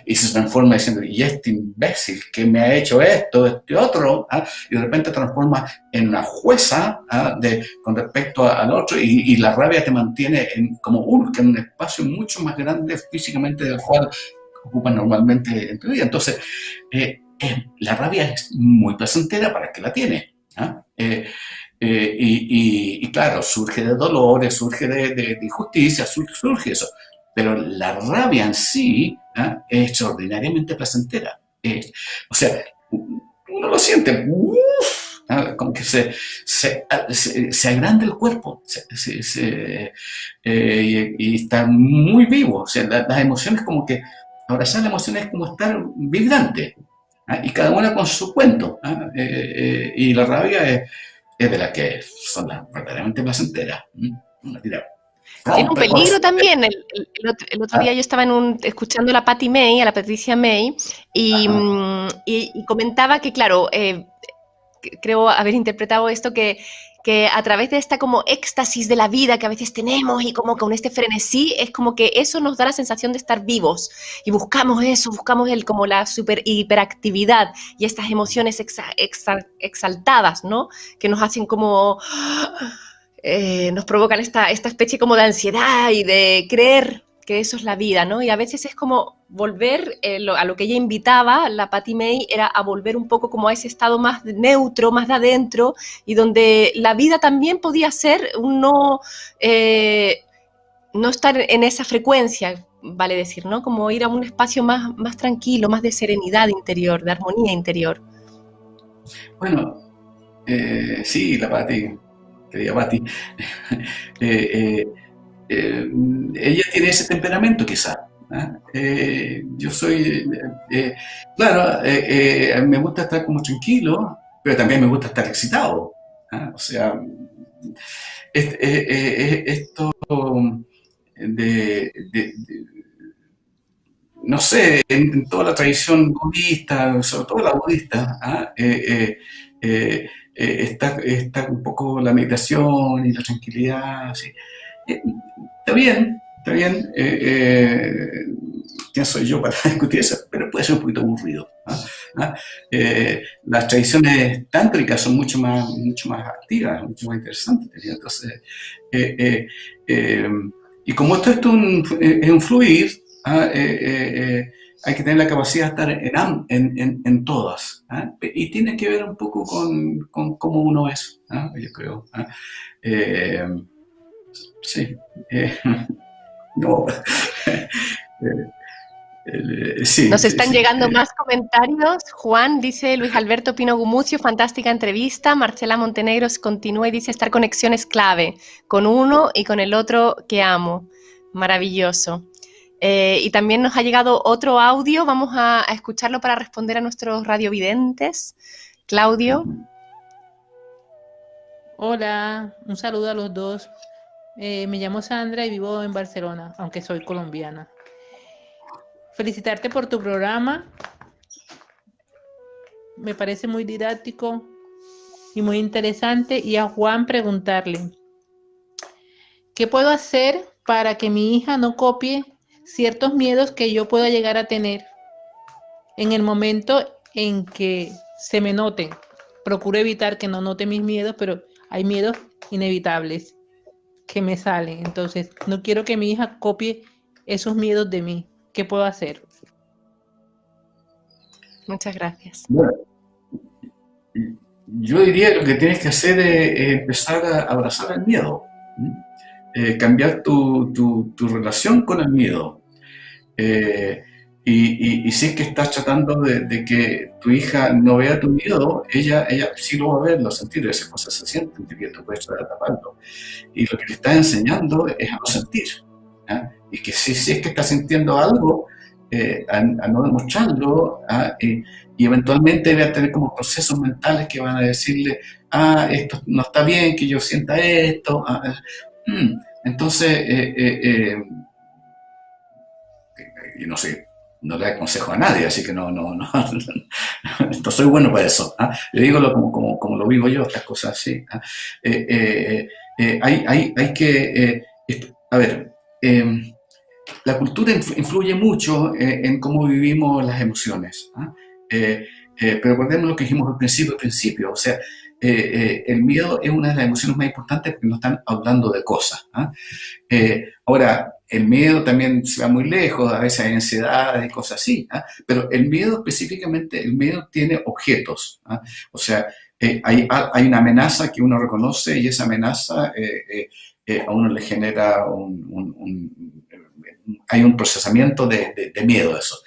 y se transforma diciendo, y este imbécil que me ha hecho esto, este otro, y de repente transforma en una jueza con respecto al otro, y la rabia te mantiene como en un espacio mucho más grande físicamente del cual ocupas normalmente en tu vida. Entonces, la rabia es muy placentera para el que la tiene. Y claro, surge de dolores, surge de injusticia, surge eso. Pero la rabia en sí es extraordinariamente placentera. O sea, uno lo siente, como que se agranda el cuerpo y está muy vivo. O sea, las emociones como que, abrazar la emoción es como estar vibrante. Y cada una con su cuento. Y la rabia es de las que son las verdaderamente placenteras. Tiene un peligro también. El otro día yo estaba escuchando a la Patty May, a la Patricia May, y comentaba que, claro, creo haber interpretado esto, que a través de esta como éxtasis de la vida que a veces tenemos y como con este frenesí, es como que eso nos da la sensación de estar vivos y buscamos eso, buscamos como la super hiperactividad y estas emociones exaltadas, ¿no? Que nos hacen como... nos provocan esta especie como de ansiedad y de creer que eso es la vida, ¿no? Y a veces es como volver a lo que ella invitaba, la Patty May, era a volver un poco como a ese estado más neutro, más de adentro, y donde la vida también podía ser no estar en esa frecuencia, vale decir, ¿no? Como ir a un espacio más tranquilo, más de serenidad interior, de armonía interior. Bueno, sí, la Patty, querida Patty, ella tiene ese temperamento quizá. Yo soy, claro, me gusta estar como tranquilo, pero también me gusta estar excitado. O sea, esto no sé, en toda la tradición budista, sobre todo la budista, está un poco la meditación y la tranquilidad. Así. Está bien, está bien. ¿Quién soy yo para discutir eso? Pero puede ser un poquito aburrido. Las tradiciones tántricas son mucho más activas, mucho más interesantes. Entonces, y como esto es un fluir, hay que tener la capacidad de estar en todas. Y tiene que ver un poco con cómo uno es, yo creo. Sí. No. Sí. Nos están llegando más comentarios. Juan dice, Luis Alberto Pino Gumucio, fantástica entrevista. Marcela Montenegro continúa y dice, estar conexión es clave, con uno y con el otro que amo. Maravilloso. Y también nos ha llegado otro audio, vamos a escucharlo para responder a nuestros radiovidentes. Claudio. Hola, un saludo a los dos. Me llamo Sandra y vivo en Barcelona, aunque soy colombiana. Felicitarte por tu programa. Me parece muy didáctico y muy interesante. Y a Juan preguntarle, ¿qué puedo hacer para que mi hija no copie ciertos miedos que yo pueda llegar a tener en el momento en que se me noten? Procuro evitar que no note mis miedos, pero hay miedos inevitables que me salen. Entonces, no quiero que mi hija copie esos miedos de mí. ¿Qué puedo hacer? Muchas gracias. Bueno, yo diría que lo que tienes que hacer es empezar a abrazar el miedo, cambiar tu relación con el miedo. Y si es que estás tratando de que tu hija no vea tu miedo, ella sí lo va a ver, lo sentir, esas cosas se sienten, que tú puedes tratar de taparlo. Y lo que le estás enseñando es a no sentir, ¿ah? Y que si es que estás sintiendo algo, a no demostrarlo, ¿ah? Y eventualmente va a tener como procesos mentales que van a decirle, esto no está bien, que yo sienta esto. Entonces, y no sé, no le aconsejo a nadie, así que no soy bueno para eso. Le digo como lo vivo yo, estas cosas así. Hay que, a ver, la cultura influye mucho en cómo vivimos las emociones. Pero recordemos lo que dijimos al principio, o sea, el miedo es una de las emociones más importantes porque nos están hablando de cosas. Ahora, el miedo también se va muy lejos, a veces hay ansiedades y cosas así, pero el miedo específicamente, el miedo tiene objetos, o sea, hay una amenaza que uno reconoce y esa amenaza a uno le genera hay un procesamiento de miedo a eso.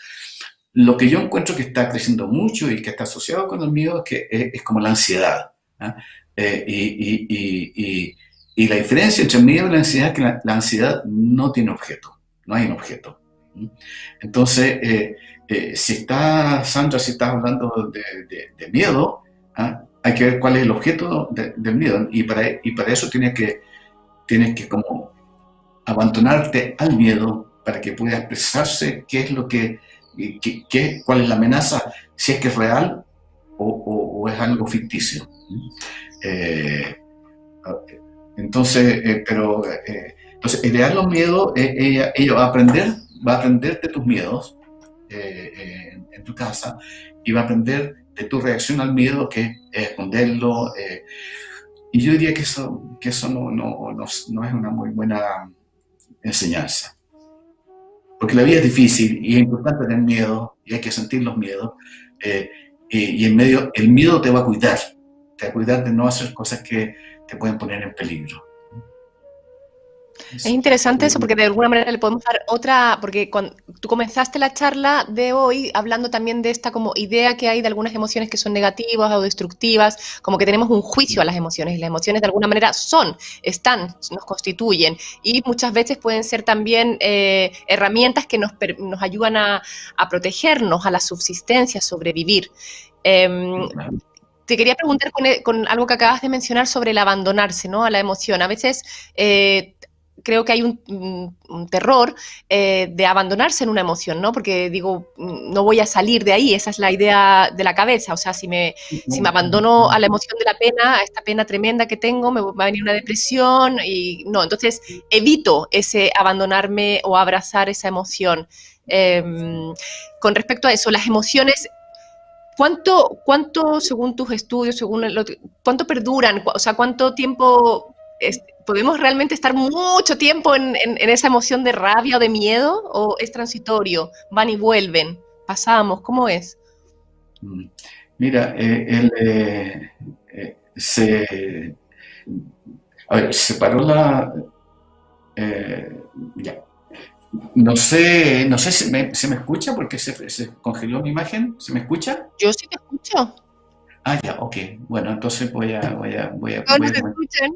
Lo que yo encuentro que está creciendo mucho y que está asociado con el miedo es que es como la ansiedad. Y la diferencia entre el miedo y la ansiedad es que la ansiedad no tiene objeto, no hay un objeto. Entonces, Sandra, si estás hablando de miedo, hay que ver cuál es el objeto del miedo. Y para eso tienes que como abandonarte al miedo para que pueda expresarse qué es lo cuál es la amenaza, si es que es real o es algo ficticio. Entonces, idear los miedos, ella va a aprender de tus miedos en tu casa y va a aprender de tu reacción al miedo, que es esconderlo. Y yo diría que eso no es una muy buena enseñanza. Porque la vida es difícil y es importante tener miedo y hay que sentir los miedos. Y el miedo te va a cuidar de no hacer cosas que te pueden poner en peligro. Es interesante eso porque de alguna manera le podemos dar otra, porque cuando tú comenzaste la charla de hoy hablando también de esta como idea que hay de algunas emociones que son negativas o destructivas, como que tenemos un juicio a las emociones y las emociones de alguna manera nos constituyen y muchas veces pueden ser también herramientas que nos ayudan a protegernos, a la subsistencia, a sobrevivir. Te quería preguntar con algo que acabas de mencionar sobre el abandonarse, ¿no? A la emoción. A veces creo que hay un terror de abandonarse en una emoción, ¿no? Porque digo, no voy a salir de ahí, esa es la idea de la cabeza. O sea, si me abandono a la emoción de la pena, a esta pena tremenda que tengo, me va a venir una depresión y no. Entonces, evito ese abandonarme o abrazar esa emoción. Con respecto a eso, las emociones, ¿cuánto según tus estudios, cuánto perduran? O sea, ¿cuánto tiempo podemos realmente estar mucho tiempo en esa emoción de rabia o de miedo? ¿O es transitorio? ¿Van y vuelven? ¿Pasamos? ¿Cómo es? Mira, se paró ya. No sé si se me escucha porque se congeló mi imagen. ¿Se me escucha? Yo sí te escucho. Ya, ok. Bueno, entonces voy a ¿No te escuchan?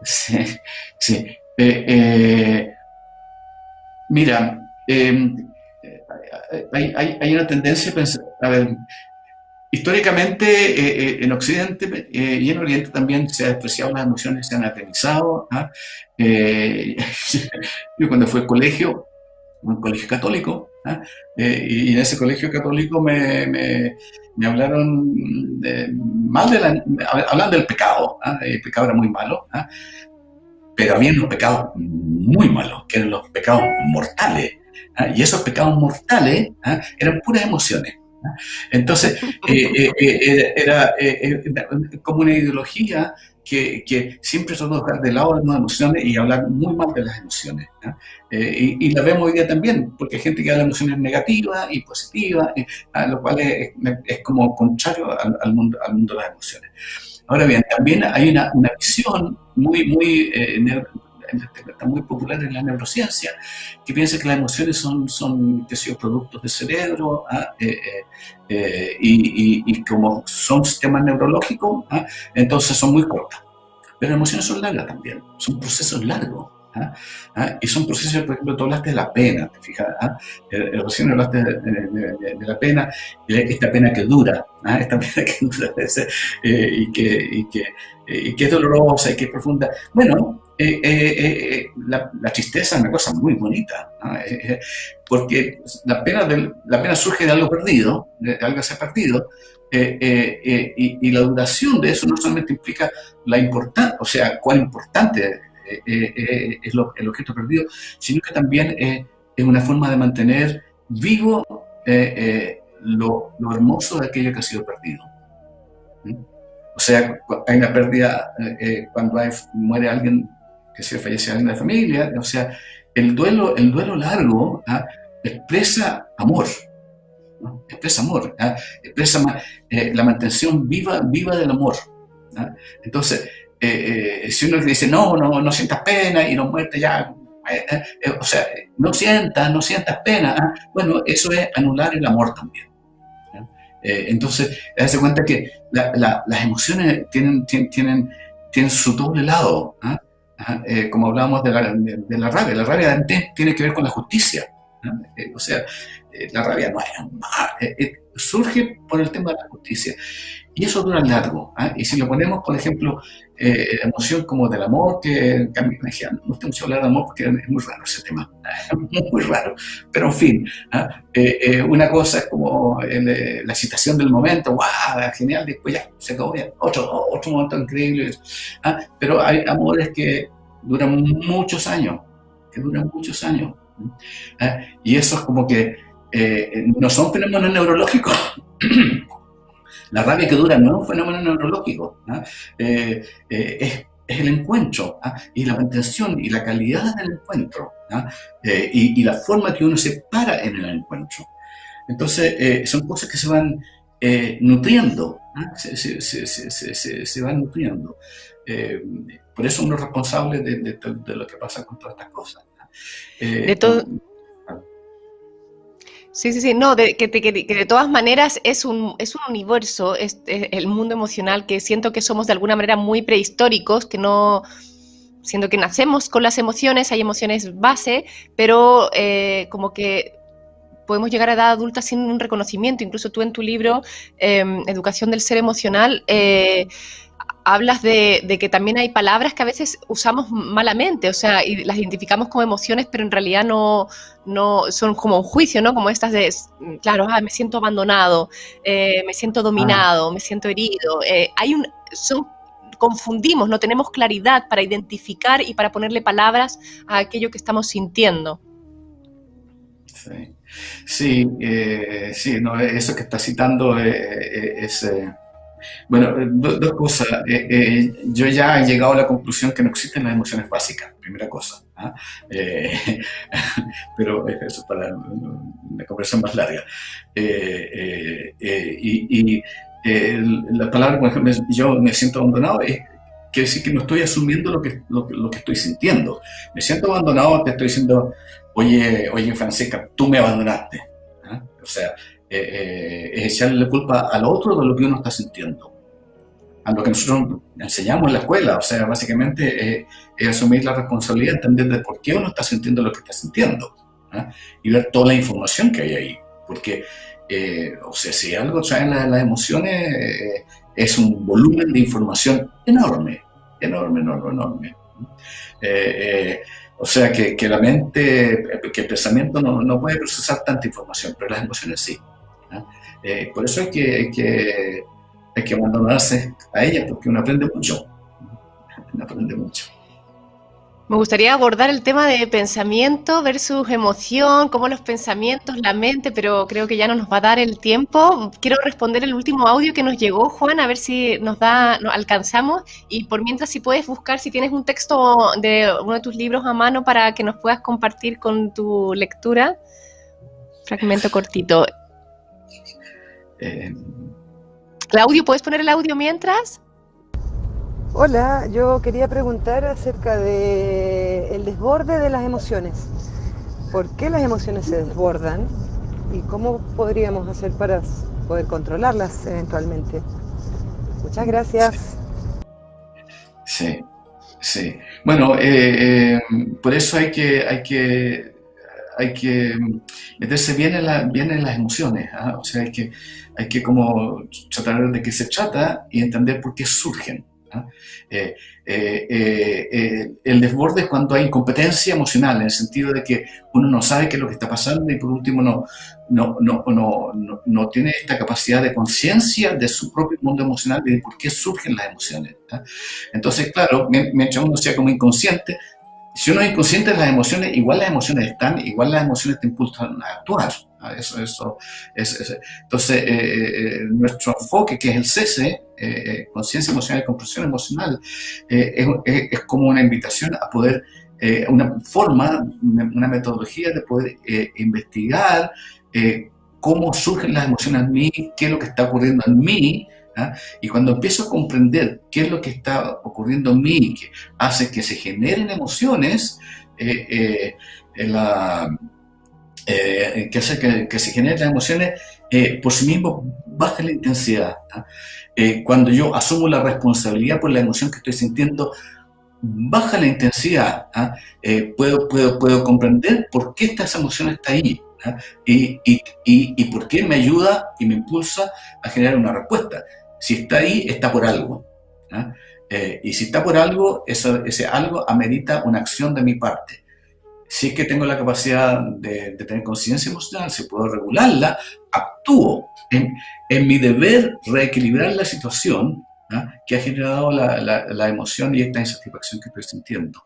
Sí. Mira, hay una tendencia a pensar, a ver, Históricamente, en Occidente y en Oriente también se han despreciado las emociones, se han atenizado. ¿Ah? Yo cuando fui al colegio, un colegio católico, ¿ah? Y en ese colegio católico me hablaron mal hablaban del pecado. ¿Ah? El pecado era muy malo, ¿ah? Pero había unos pecados muy malos, que eran los pecados mortales. ¿Ah? Y esos pecados mortales, ¿ah? Eran puras emociones. ¿Ah? Entonces, era como una ideología que siempre trató de dejar de lado las emociones y hablar muy mal de las emociones. ¿Ah? Y la vemos hoy día también, porque hay gente que habla de emociones negativas y positivas, lo cual es como contrario al mundo de las emociones. Ahora bien, también hay una visión está muy popular en la neurociencia, que piensa que las emociones son productos del cerebro, ¿ah? Y como son sistemas neurológicos, ¿ah? Entonces son muy cortas. Pero las emociones son largas también, son procesos largos. ¿Ah? ¿Ah? Y son procesos, por ejemplo, tú hablaste de la pena, ¿te fijas? ¿Ah? Recién hablaste de la pena, esta pena que dura, ¿ah? Esta pena que dura y que es dolorosa y que es profunda. Bueno, la tristeza es una cosa muy bonita, ¿ah? Porque la pena surge de algo perdido, de algo que se ha perdido. Y la duración de eso no solamente implica la importancia, o sea, cuán importante es el objeto perdido, sino que también es una forma de mantener vivo lo hermoso de aquello que ha sido perdido. ¿Mm? O sea, hay una pérdida cuando muere alguien, que se fallece alguien de la familia, o sea, el duelo largo, ¿ah? Expresa amor. ¿No? Expresa amor, ¿ah? Expresa la mantención viva del amor. ¿Ah? Entonces, si uno dice no sientas pena y no muerte ya, o sea, no sientas pena, ¿ah? Bueno, eso es anular el amor también. ¿Ah? Entonces, darse cuenta que las emociones tienen su doble lado. ¿Ah? Como hablábamos de la rabia tiene que ver con la justicia. ¿Ah? O sea, la rabia no es surge por el tema de la justicia y eso dura largo. ¿Ah? Y si lo ponemos, por ejemplo, emoción como del amor, que a mí me decían, no me gusta mucho hablar de amor porque es muy raro ese tema, muy raro, pero en fin, ¿ah? Una cosa es como la excitación del momento, ¡guau! Genial, después ya se acabó, ya, otro momento increíble. ¿Ah? Pero hay amores que duran muchos años, ¿Ah? Y eso es como que no son fenómenos neurológicos. La rabia que dura no es un fenómeno neurológico. ¿Ah? Es el encuentro, ¿ah? Y la mantención y la calidad del encuentro, ¿ah? Y la forma que uno se para en el encuentro. Entonces, son cosas que se van nutriendo, ¿ah? Se van nutriendo. Por eso uno es responsable de lo que pasa con todas estas cosas. De todo. Sí, no, que de todas maneras es un universo, el mundo emocional, que siento que somos de alguna manera muy prehistóricos, que no, siento que nacemos con las emociones, hay emociones base, pero como que podemos llegar a edad adulta sin un reconocimiento. Incluso tú en tu libro, Educación del Ser Emocional, hablas de que también hay palabras que a veces usamos malamente, o sea, y las identificamos como emociones, pero en realidad no son como un juicio, ¿no? Como estas de, claro, me siento abandonado, me siento dominado, me siento herido. Confundimos, no tenemos claridad para identificar y para ponerle palabras a aquello que estamos sintiendo. Sí, no, eso que estás citando es... Bueno, dos cosas. Yo ya he llegado a la conclusión que no existen las emociones básicas, primera cosa. ¿Ah? Pero eso es para una conversación más larga. La palabra, por ejemplo, yo me siento abandonado, quiere decir que no estoy asumiendo lo que estoy sintiendo. Me siento abandonado, te estoy diciendo, oye, Francesca, tú me abandonaste. ¿Ah? O sea, es echarle la culpa al otro de lo que uno está sintiendo, a lo que nosotros enseñamos en la escuela. O sea, básicamente es asumir la responsabilidad, entender de por qué uno está sintiendo lo que está sintiendo, ¿eh? Y ver toda la información que hay ahí. porque, o sea, si algo traen las emociones, es un volumen de información enorme, enorme, enorme, enorme. O sea, que la mente, que el pensamiento no puede procesar tanta información, pero las emociones sí. Por eso hay que abandonarse a ellas, porque uno aprende mucho. Uno aprende mucho. Me gustaría abordar el tema de pensamiento versus emoción, cómo los pensamientos, la mente, pero creo que ya no nos va a dar el tiempo. Quiero responder el último audio que nos llegó, Juan, a ver si nos alcanzamos. Y por mientras, si puedes buscar, si tienes un texto de uno de tus libros a mano para que nos puedas compartir con tu lectura. Fragmento cortito. Claudio, ¿puedes poner el audio mientras? Hola, yo quería preguntar acerca del desborde de las emociones. ¿Por qué las emociones se desbordan? ¿Y cómo podríamos hacer para poder controlarlas eventualmente? Muchas gracias. Sí, sí. Bueno, por eso hay que meterse bien en las emociones, ¿ah? O sea, hay que como tratar de qué se trata y entender por qué surgen. El desborde es cuando hay incompetencia emocional, en el sentido de que uno no sabe qué es lo que está pasando y por último no tiene esta capacidad de conciencia de su propio mundo emocional y de por qué surgen las emociones. Entonces, claro, mientras uno sea como inconsciente, si uno es inconsciente de las emociones, igual las emociones están, igual las emociones te impulsan a actuar. Entonces, nuestro enfoque, que es el CESE, conciencia emocional y comprensión emocional, es como una invitación a poder, una forma, una metodología de poder investigar cómo surgen las emociones en mí, qué es lo que está ocurriendo en mí. Y cuando empiezo a comprender qué es lo que está ocurriendo en mí, que hace que se generen emociones, que hace que se generen las emociones, por sí mismo baja la intensidad. Cuando yo asumo la responsabilidad por la emoción que estoy sintiendo, baja la intensidad. Puedo comprender por qué esa emoción está ahí. Y por qué me ayuda y me impulsa a generar una respuesta. Si está ahí, está por algo. Y si está por algo, ese algo amerita una acción de mi parte. Si es que tengo la capacidad de tener conciencia emocional, si puedo regularla, actúo en mi deber reequilibrar la situación que ha generado la emoción y esta insatisfacción que estoy sintiendo.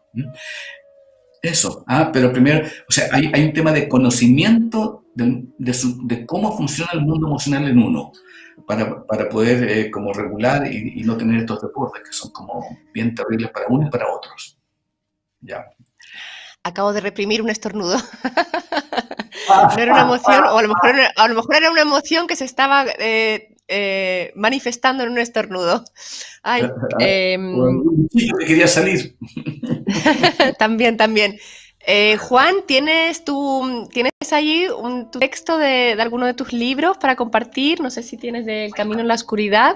Eso, pero primero, o sea, hay un tema de conocimiento de cómo funciona el mundo emocional en uno, para poder como regular y no tener estos desbordes que son como bien terribles para uno y para otros. Ya. Acabo de reprimir un estornudo. No era una emoción, o a lo mejor era una emoción que se estaba manifestando en un estornudo. Ay, que quería salir. También. Juan, ¿tienes allí tu texto de alguno de tus libros para compartir? No sé si tienes de El camino en la oscuridad.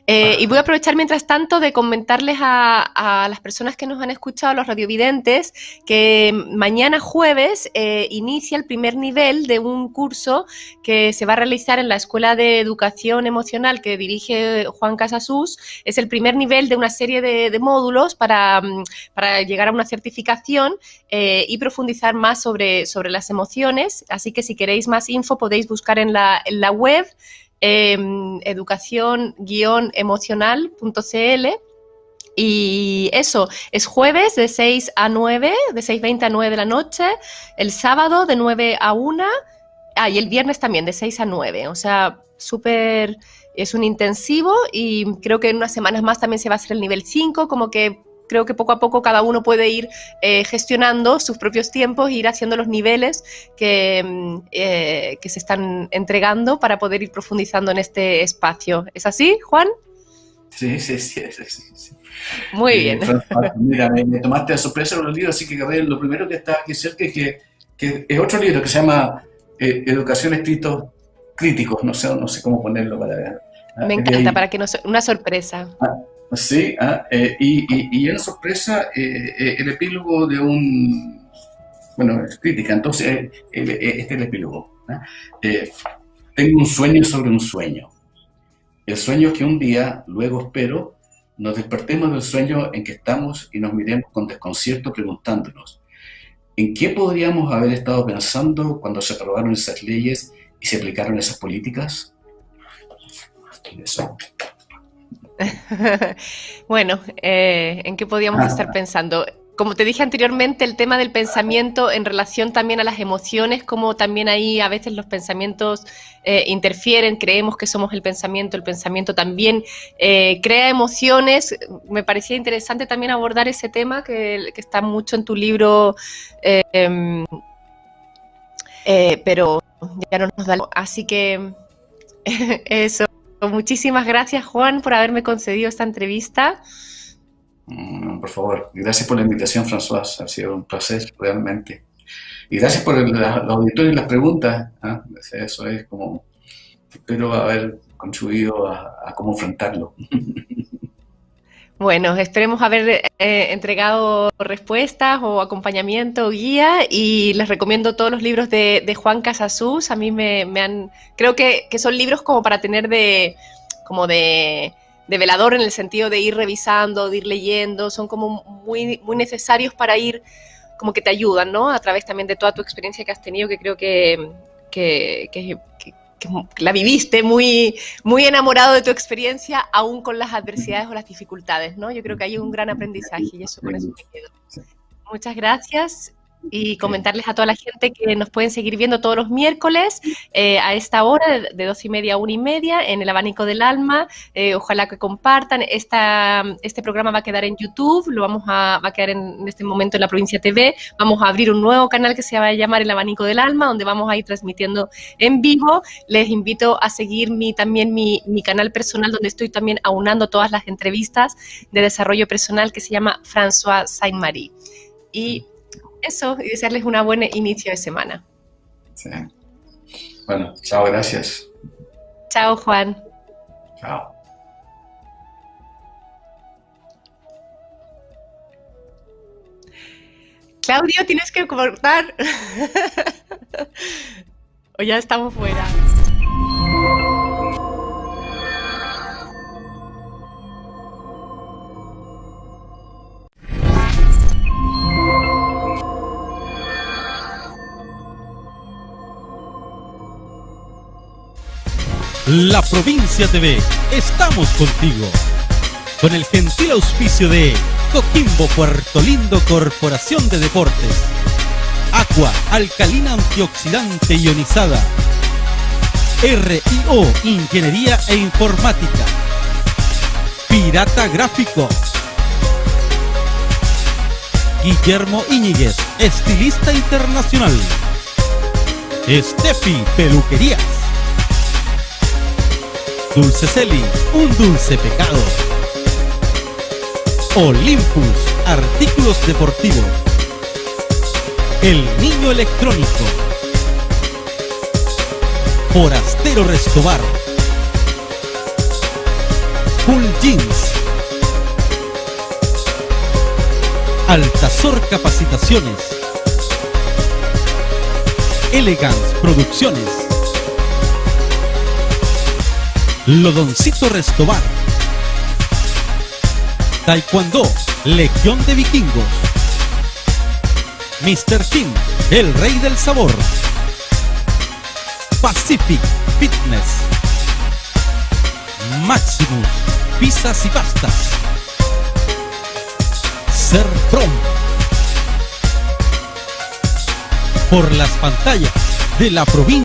Y voy a aprovechar mientras tanto de comentarles a las personas que nos han escuchado, los radiovidentes, que mañana jueves inicia el primer nivel de un curso que se va a realizar en la Escuela de Educación Emocional que dirige Juan Casasus. Es el primer nivel de una serie de módulos para llegar a una certificación y profundizar más sobre las emociones. Así que si queréis más info podéis buscar en la web educación-emocional.cl. Y eso, es jueves de 6 a 9, de 6:20 a 9 de la noche, el sábado de 9 a 1, y el viernes también de 6 a 9, o sea, súper, es un intensivo y creo que en unas semanas más también se va a hacer el nivel 5, como que creo que poco a poco cada uno puede ir gestionando sus propios tiempos e ir haciendo los niveles que se están entregando para poder ir profundizando en este espacio. ¿Es así, Juan? Sí. Muy bien. Mira, me tomaste de sorpresa con los libros, así que lo primero que está aquí cerca es que es otro libro que se llama Educación Escritos Críticos, no sé cómo ponerlo para... Me encanta, para que no sea una sorpresa. Sí, y en la sorpresa, el epílogo de un... Bueno, es crítica, entonces este es el epílogo. Tengo un sueño sobre un sueño. El sueño es que un día, luego espero, nos despertemos del sueño en que estamos y nos miremos con desconcierto preguntándonos ¿en qué podríamos haber estado pensando cuando se aprobaron esas leyes y se aplicaron esas políticas? Eso. Bueno, ¿en qué podíamos estar pensando? Como te dije anteriormente, el tema del pensamiento en relación también a las emociones, como también ahí a veces los pensamientos interfieren, creemos que somos el pensamiento también crea emociones. Me parecía interesante también abordar ese tema que está mucho en tu libro, pero ya no nos da. Así que eso. Muchísimas gracias, Juan, por haberme concedido esta entrevista. Por favor, gracias por la invitación, François, ha sido un placer realmente. Y gracias por los auditores y las preguntas. Eso es como, espero haber contribuido a cómo enfrentarlo. Bueno, esperemos haber entregado respuestas o acompañamiento o guía, y les recomiendo todos los libros de Juan Casasus. A mí me han, creo que son libros como para tener de velador, en el sentido de ir revisando, de ir leyendo, son como muy, muy necesarios para ir, como que te ayudan, ¿no? A través también de toda tu experiencia que has tenido, que creo que la viviste muy, muy enamorado de tu experiencia, aún con las adversidades o las dificultades, ¿no? Yo creo que hay un gran aprendizaje y eso, con eso me quedo. Muchas gracias. Y comentarles a toda la gente que nos pueden seguir viendo todos los miércoles a esta hora, de 2:30 a 1:30, en El Abanico del Alma. Ojalá que compartan. Este programa va a quedar en YouTube, va a quedar en este momento en La Provincia TV. Vamos a abrir un nuevo canal que se va a llamar El Abanico del Alma, donde vamos a ir transmitiendo en vivo. Les invito a seguir también mi canal personal, donde estoy también aunando todas las entrevistas de desarrollo personal, que se llama François Saint-Marie. Y eso, y desearles un buen inicio de semana. Sí. Bueno, chao, gracias. Chao, Juan. Chao. Claudio, tienes que cortar. O ya estamos fuera. La Provincia TV, estamos contigo. Con el gentil auspicio de Coquimbo Puerto Lindo Corporación de Deportes, Aqua Alcalina Antioxidante Ionizada, RIO Ingeniería e Informática, Pirata Gráfico, Guillermo Íñiguez, estilista internacional, Steffi Peluquerías, Dulce Celi, un dulce pecado, Olympus, artículos deportivos, El Niño Electrónico, Forastero Restobar, Full Jeans, Altazor Capacitaciones, Elegance Producciones, Lodoncito Restobar, Taekwondo, Legión de Vikingos, Mr. Kim, el rey del sabor, Pacific Fitness, Maximus, pizzas y pastas, Ser Prom. Por las pantallas de la provincia.